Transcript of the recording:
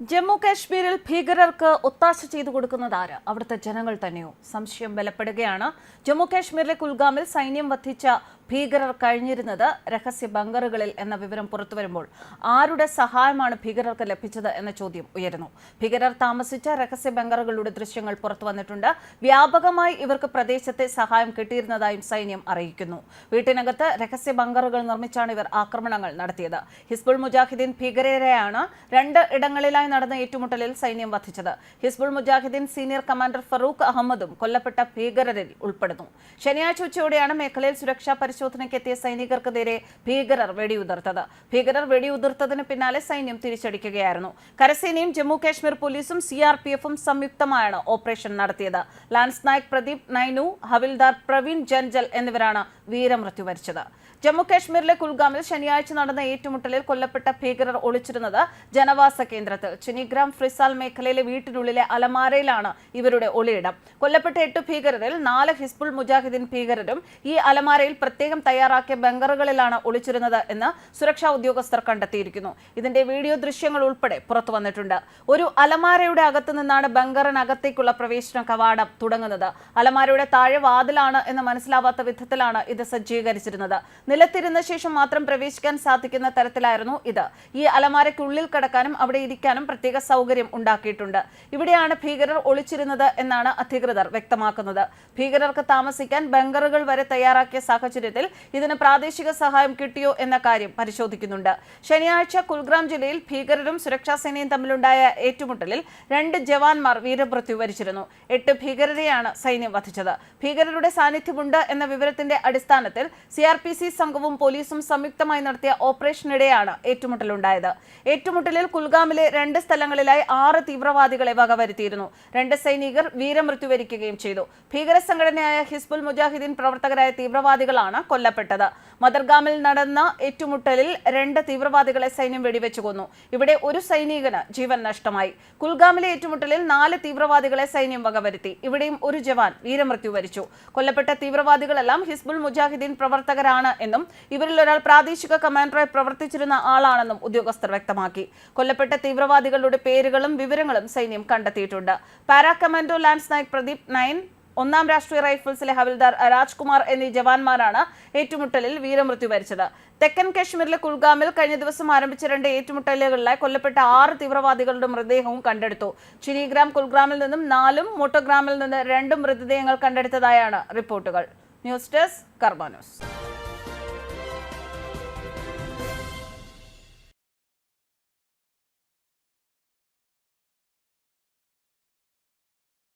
ജമ്മു കാശ്മീരിൽ ഭീകരർക്ക് ഒത്താശ ചെയ്തു കൊടുക്കുന്നത് ആര്? അവിടുത്തെ ജനങ്ങൾ തന്നെയോ? സംശയം ബലപ്പെടുകയാണ്. ജമ്മു കാശ്മീരിലെ കുൽഗാമിൽ സൈന്യം വധിച്ച ഭീകരർ കഴിഞ്ഞിരുന്നത് രഹസ്യ ബങ്കറുകളിൽ എന്ന വിവരം പുറത്തുവരുമ്പോൾ ആരുടെ സഹായമാണ് ഭീകരർക്ക് ലഭിച്ചത് എന്ന ചോദ്യം ഉയരുന്നു. ഭീകരർ താമസിച്ച രഹസ്യ ബങ്കറുകളുടെ ദൃശ്യങ്ങൾ പുറത്തു വന്നിട്ടുണ്ട്. വ്യാപകമായി ഇവർക്ക് പ്രദേശത്തെ സഹായം കിട്ടിയിരുന്നതായും സൈന്യം അറിയിക്കുന്നു. വീട്ടിനകത്ത് രഹസ്യ ബങ്കറുകൾ നിർമ്മിച്ചാണ് ഇവർ ആക്രമണങ്ങൾ നടത്തിയത്. ഹിസ്ബുൾ മുജാഹിദ്ദീൻ ഭീകരരെയാണ് 2 ഇടങ്ങളിലായി നടന്ന ഏറ്റുമുട്ടലിൽ സൈന്യം വധിച്ചത്. ഹിസ്ബുൾ മുജാഹിദ്ദീൻ സീനിയർ കമാൻഡർ ഫറൂഖ് അഹമ്മദും കൊല്ലപ്പെട്ട ഭീകരരിൽ ഉൾപ്പെടുന്നു. ശനിയാഴ്ച ഉച്ചയോടെയാണ് മേഖലയിൽ സുരക്ഷാ പരിശോധനയ്ക്കെത്തിയ സൈനികർക്ക് നേരെ ഭീകരർ വെടിയുതിർത്തത്. ഭീകരർ വെടിയുതിർത്തതിന് പിന്നാലെ സൈന്യം തിരിച്ചടിക്കുകയായിരുന്നു. കരസേനയും ജമ്മു കാശ്മീർ പോലീസും CRPFും സംയുക്തമായാണ് ഓപ്പറേഷൻ നടത്തിയത്. ലാൻസ് നായക് പ്രദീപ് നൈനു, ഹവിൽദാർ പ്രവീൺ ജൻജൽ എന്നിവരാണ് വീരമൃത്യു വരിച്ചത്. ജമ്മു കാശ്മീരിലെ കുൽഗാമിൽ ശനിയാഴ്ച നടന്ന ഏറ്റുമുട്ടലിൽ കൊല്ലപ്പെട്ട ഭീകരർ ഒളിച്ചിരുന്നത് ജനവാസ കേന്ദ്രത്തിൽ ചിനിഗ്രാം ഫ്രിസാൽ മേഖലയിലെ വീട്ടിനുള്ളിലെ അലമാരയിലാണ് ഇവരുടെ ഒളിയിടം. കൊല്ലപ്പെട്ട 8 ഭീകരരിൽ 4 ഹിസ്ബുൾ മുജാഹിദ്ദീൻ ഭീകരരും ഈ അലമാരയിൽ പ്രത്യേകം തയ്യാറാക്കിയ ബങ്കറുകളിലാണ് ഒളിച്ചിരുന്നത് എന്ന് സുരക്ഷാ ഉദ്യോഗസ്ഥർ കണ്ടെത്തിയിരിക്കുന്നു. ഇതിന്റെ വീഡിയോ ദൃശ്യങ്ങൾ ഉൾപ്പെടെ പുറത്തു വന്നിട്ടുണ്ട്. ഒരു അലമാരയുടെ അകത്തു നിന്നാണ് ബങ്കറിനകത്തേക്കുള്ള പ്രവേശന കവാടം തുടങ്ങുന്നത്. അലമാരയുടെ താഴെ വാതിലാണ് എന്ന് മനസ്സിലാവാത്ത വിധത്തിലാണ് ഇത് സജ്ജീകരിച്ചിരുന്നത്. നിലത്തിരുന്ന ശേഷം മാത്രം പ്രവേശിക്കാൻ സാധിക്കുന്ന തരത്തിലായിരുന്നു ഇത്. ഈ അലമാരയ്ക്കുള്ളിൽ കിടക്കാനും അവിടെ ഇരിക്കാനും പ്രത്യേക സൗകര്യം ഉണ്ടാക്കിയിട്ടുണ്ട്. ഇവിടെയാണ് ഭീകരർ ഒളിച്ചിരുന്നത് എന്നാണ് അധികൃതർ വ്യക്തമാക്കുന്നത്. ഭീകരർക്ക് താമസിക്കാൻ ബങ്കറുകൾ വരെ തയ്യാറാക്കിയ സാഹചര്യത്തിൽ ഇതിന് പ്രാദേശിക സഹായം കിട്ടിയോ എന്ന കാര്യം പരിശോധിക്കുന്നുണ്ട്. ശനിയാഴ്ച കുൽഗ്രാം ജില്ലയിൽ ഭീകരരും സുരക്ഷാ സേനയും തമ്മിലുണ്ടായ ഏറ്റുമുട്ടലിൽ 2 ജവാന്മാർ വീരമൃത്യു വരിച്ചിരുന്നു. 8 ഭീകരരെയാണ് സൈന്യം വധിച്ചത്. ഭീകരരുടെ സാന്നിധ്യമുണ്ട് എന്ന വിവരത്തിന്റെ അടിസ്ഥാനത്തിൽ CRPC സംഘവും പോലീസും സംയുക്തമായി നടത്തിയ ഓപ്പറേഷനിടെയാണ് ഏറ്റുമുട്ടലുണ്ടായത്. ഏറ്റുമുട്ടലിൽ കുൽഗാമിലെ 2 സ്ഥലങ്ങളിലായി 6 തീവ്രവാദികളെ വകവരുത്തിയിരുന്നു. 2 സൈനികർ വീരമൃത്യു വരിക്കുകയും ചെയ്തു. ഭീകര സംഘടനയായ ഹിസ്ബുൾ മുജാഹിദ്ദീൻ പ്രവർത്തകരായ തീവ്രവാദികളാണ് കൊല്ലപ്പെട്ടത്. മദർഗാമിൽ നടന്ന ഏറ്റുമുട്ടലിൽ 2 തീവ്രവാദികളെ സൈന്യം വെടിവെച്ചു കൊന്നു. ഇവിടെ ഒരു സൈനികന് ജീവൻ നഷ്ടമായി. കുൽഗാമിലെ ഏറ്റുമുട്ടലിൽ 4 തീവ്രവാദികളെ സൈന്യം വകവരുത്തി. ഇവിടെയും ഒരു ജവാൻ വീരമൃത്യു വരിച്ചു. കൊല്ലപ്പെട്ട തീവ്രവാദികളെല്ലാം ഹിസ്ബുൾ മുജാഹിദ്ദീൻ പ്രവർത്തകരാണ് എന്നും ഇവരിൽ ഒരാൾ പ്രാദേശിക കമാൻഡറായി പ്രവർത്തിച്ചിരുന്ന ആളാണെന്നും ഉദ്യോഗസ്ഥർ വ്യക്തമാക്കി. കൊല്ലപ്പെട്ട തീവ്രവാദികളുടെ പേരുകളും വിവരങ്ങളും സൈന്യം കണ്ടെത്തിയിട്ടുണ്ട്. Para commando lance Nayak Pradeep nine, 1ാം രാഷ്ട്രീയ റൈഫിൾസിലെ ഹവിൽദാർ രാജ്കുമാർ എന്നീ ജവാന്മാരാണ് ഏറ്റുമുട്ടലിൽ വീരമൃത്യു വരിച്ചത്. തെക്കൻ കാശ്മീരിലെ കുൽഗാമിൽ കഴിഞ്ഞ ദിവസം ആരംഭിച്ച 2 ഏറ്റുമുട്ടലുകളിലായി കൊല്ലപ്പെട്ട 6 തീവ്രവാദികളുടെ മൃതദേഹവും കണ്ടെടുത്തു. ചിനിഗ്രാം കുൽഗ്രാമിൽ നിന്നും 4ഉം മോട്ടോഗ്രാമിൽ നിന്ന് 2 മൃതദേഹങ്ങൾ കണ്ടെടുത്തതായാണ് റിപ്പോർട്ടുകൾ. ന്യൂസ് ഡെസ്ക് കർമ്മ ന്യൂസ്.